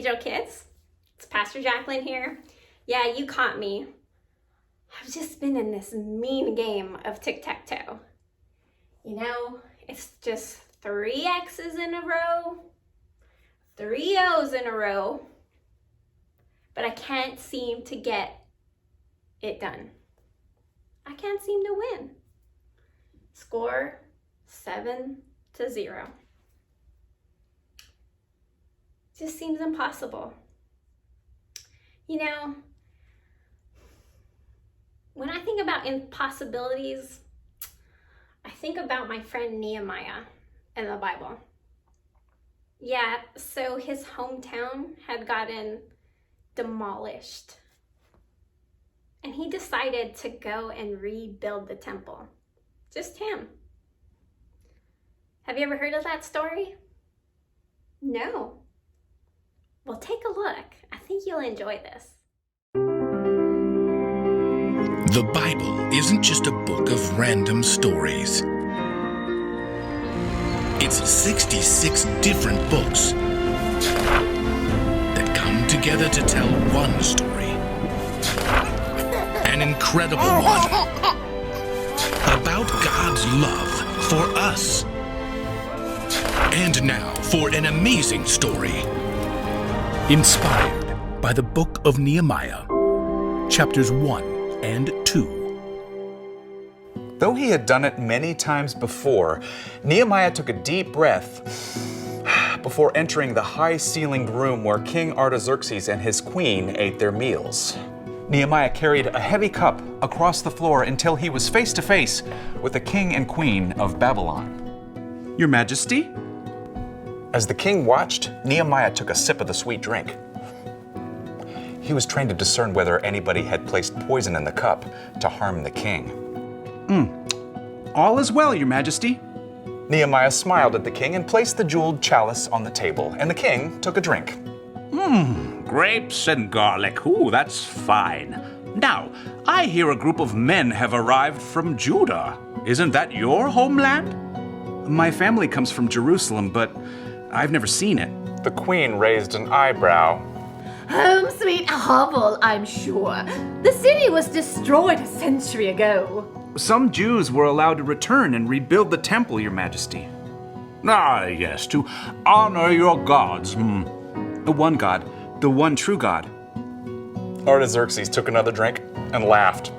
Digital Kids. It's Pastor Jacqueline here. Yeah, you caught me. I've just been in this mean game of tic-tac-toe. You know, it's just 3 X's in a row, 3 O's in a row, but I can't seem to get it done. I can't seem to win. Score 7-0. Just seems impossible. You know, when I think about impossibilities, I think about my friend Nehemiah in the Bible. Yeah, so his hometown had gotten demolished. And he decided to go and rebuild the temple. Just him. Have you ever heard of that story? No. Well, take a look. I think you'll enjoy this. The Bible isn't just a book of random stories. It's 66 different books that come together to tell one story. An incredible one. About God's love for us. And now for an amazing story. Inspired by the book of Nehemiah, chapters 1 and 2. Though he had done it many times before, Nehemiah took a deep breath before entering the high-ceilinged room where King Artaxerxes and his queen ate their meals. Nehemiah carried a heavy cup across the floor until he was face to face with the king and queen of Babylon. Your Majesty? As the king watched, Nehemiah took a sip of the sweet drink. He was trained to discern whether anybody had placed poison in the cup to harm the king. All is well, Your Majesty. Nehemiah smiled at the king and placed the jeweled chalice on the table, and the king took a drink. Grapes and garlic. Ooh, that's fine. Now, I hear a group of men have arrived from Judah. Isn't that your homeland? My family comes from Jerusalem, but I've never seen it. The queen raised an eyebrow. Home sweet hovel, I'm sure. The city was destroyed a century ago. Some Jews were allowed to return and rebuild the temple, Your Majesty. Ah, yes, to honor your gods. The one God, the one true God. Artaxerxes took another drink and laughed.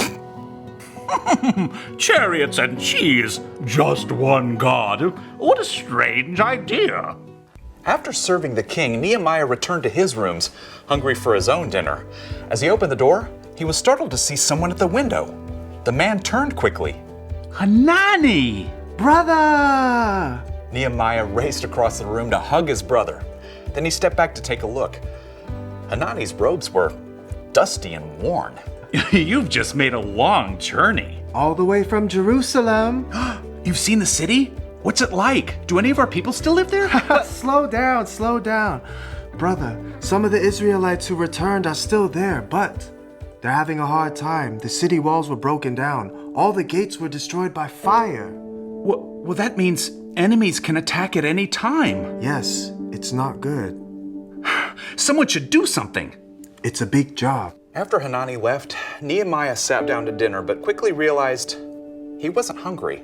Chariots and cheese, just one god. What a strange idea. After serving the king, Nehemiah returned to his rooms, hungry for his own dinner. As he opened the door, he was startled to see someone at the window. The man turned quickly. Hanani! Brother! Nehemiah raced across the room to hug his brother. Then he stepped back to take a look. Hanani's robes were dusty and worn. You've just made a long journey. All the way from Jerusalem. You've seen the city? What's it like? Do any of our people still live there? Slow down, slow down. Brother, some of the Israelites who returned are still there, but they're having a hard time. The city walls were broken down. All the gates were destroyed by fire. Well, that means enemies can attack at any time. Yes, it's not good. Someone should do something. It's a big job. After Hanani left, Nehemiah sat down to dinner but quickly realized he wasn't hungry.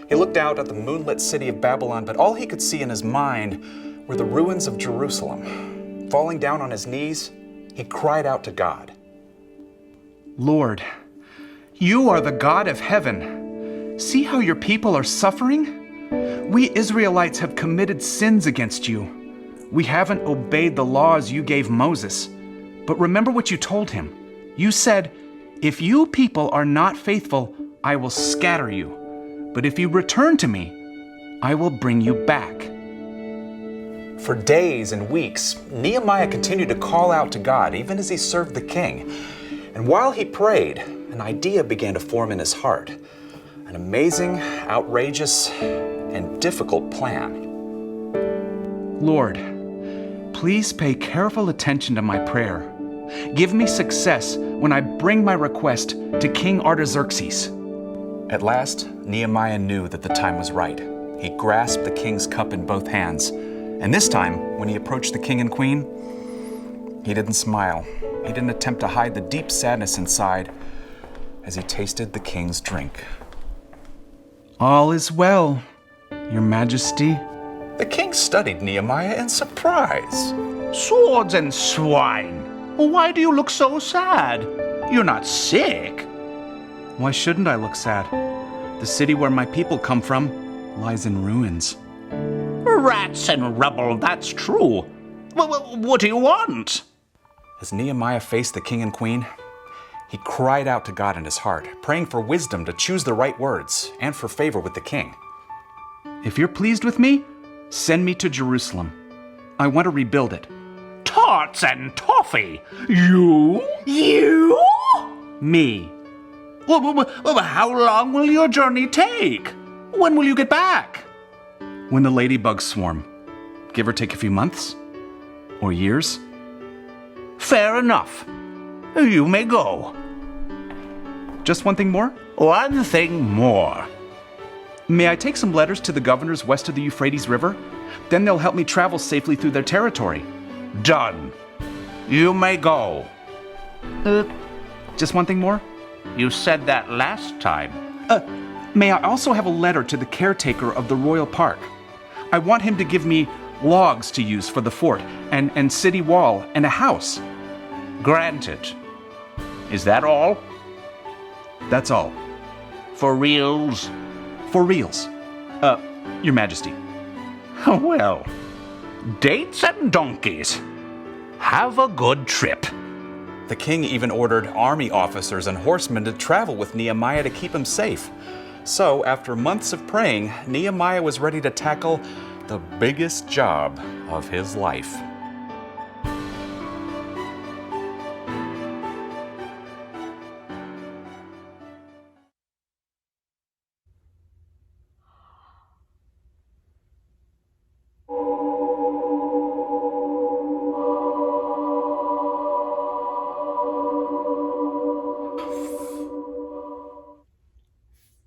He looked out at the moonlit city of Babylon, but all he could see in his mind were the ruins of Jerusalem. Falling down on his knees, he cried out to God. Lord, you are the God of heaven. See how your people are suffering? We Israelites have committed sins against you. We haven't obeyed the laws you gave Moses. But remember what you told him. You said, if you people are not faithful, I will scatter you. But if you return to me, I will bring you back. For days and weeks, Nehemiah continued to call out to God, even as he served the king. And while he prayed, an idea began to form in his heart. An amazing, outrageous, and difficult plan. Lord, please pay careful attention to my prayer. Give me success when I bring my request to King Artaxerxes. At last, Nehemiah knew that the time was right. He grasped the king's cup in both hands. And this time, when he approached the king and queen, He didn't smile. He didn't attempt to hide the deep sadness inside as he tasted the king's drink. All is well, Your Majesty. The king studied Nehemiah in surprise. Swords and swine! Why do you look so sad? You're not sick. Why shouldn't I look sad? The city where my people come from lies in ruins. Rats and rubble, that's true. What do you want? As Nehemiah faced the king and queen, he cried out to God in his heart, praying for wisdom to choose the right words and for favor with the king. If you're pleased with me, send me to Jerusalem. I want to rebuild it. Tarts and toffee! You? You? Me. Well, how long will your journey take? When will you get back? When the ladybugs swarm. Give or take a few months? Or years? Fair enough. You may go. Just one thing more? One thing more. May I take some letters to the governors west of the Euphrates River? Then they'll help me travel safely through their territory. Done. You may go. Just one thing more? You said that last time. May I also have a letter to the caretaker of the royal park? I want him to give me logs to use for the fort, and city wall, and a house. Granted. Is that all? That's all. For reals? For reals. Your Majesty. Well, dates and donkeys. Have a good trip. The king even ordered army officers and horsemen to travel with Nehemiah to keep him safe. So, after months of praying, Nehemiah was ready to tackle the biggest job of his life.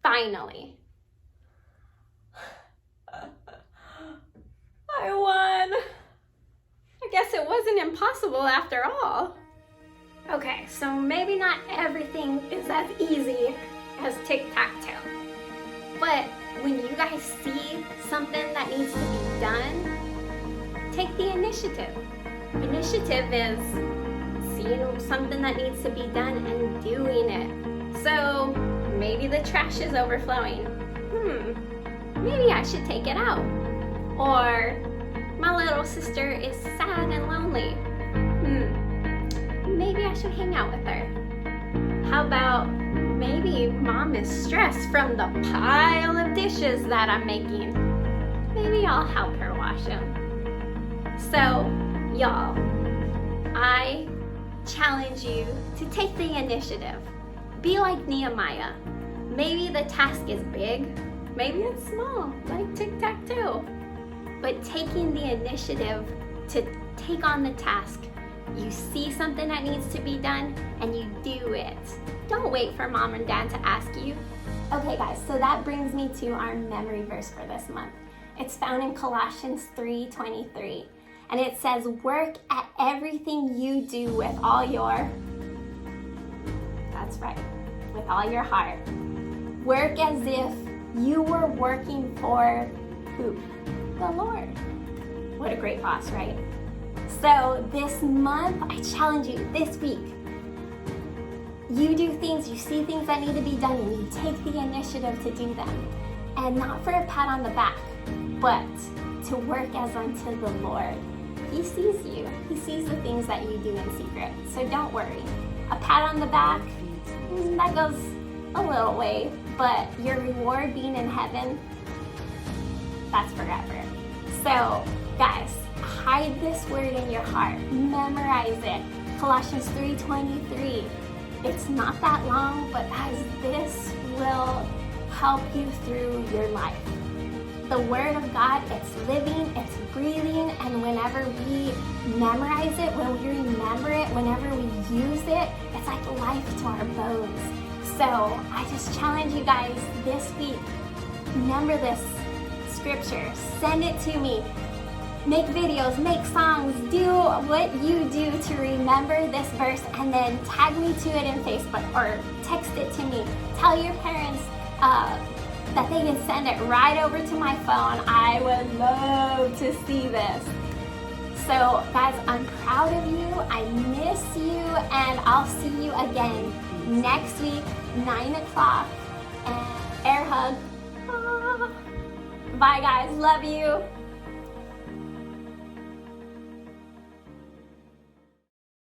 Finally. I won. I guess it wasn't impossible after all. Okay, so maybe not everything is as easy as tic-tac-toe. But when you guys see something that needs to be done, take the initiative. Initiative is seeing something that needs to be done and doing it. So maybe the trash is overflowing. Maybe I should take it out. Or my little sister is sad and lonely. Maybe I should hang out with her. How about maybe mom is stressed from the pile of dishes that I'm making. Maybe I'll help her wash them. So, y'all, I challenge you to take the initiative. Be like Nehemiah. Maybe the task is big, maybe it's small, like tic-tac-toe. But taking the initiative to take on the task, you see something that needs to be done and you do it. Don't wait for mom and dad to ask you. Okay guys, so that brings me to our memory verse for this month. It's found in Colossians 3:23. And it says, work at everything you do with all your, that's right, with all your heart. Work as if you were working for who? The Lord. What a great boss, right? So this month, I challenge you, this week, you do things, you see things that need to be done, and you take the initiative to do them. And not for a pat on the back, but to work as unto the Lord. He sees you. He sees the things that you do in secret. So don't worry. A pat on the back, that goes a little way, but your reward being in heaven, that's forever. So, guys, hide this word in your heart. Memorize it. Colossians 3:23. It's not that long, but guys, this will help you through your life. The Word of God, it's living, it's breathing, and whenever we memorize it, when we remember it, whenever we use it, it's like life to our bones. So I just challenge you guys this week, remember this scripture, send it to me, make videos, make songs, do what you do to remember this verse, and then tag me to it in Facebook or text it to me. Tell your parents that they can send it right over to my phone. I would love to see this. So guys, I'm proud of you. I miss you, and I'll see you again next week, 9 o'clock. And air hug. Ah. Bye guys, love you.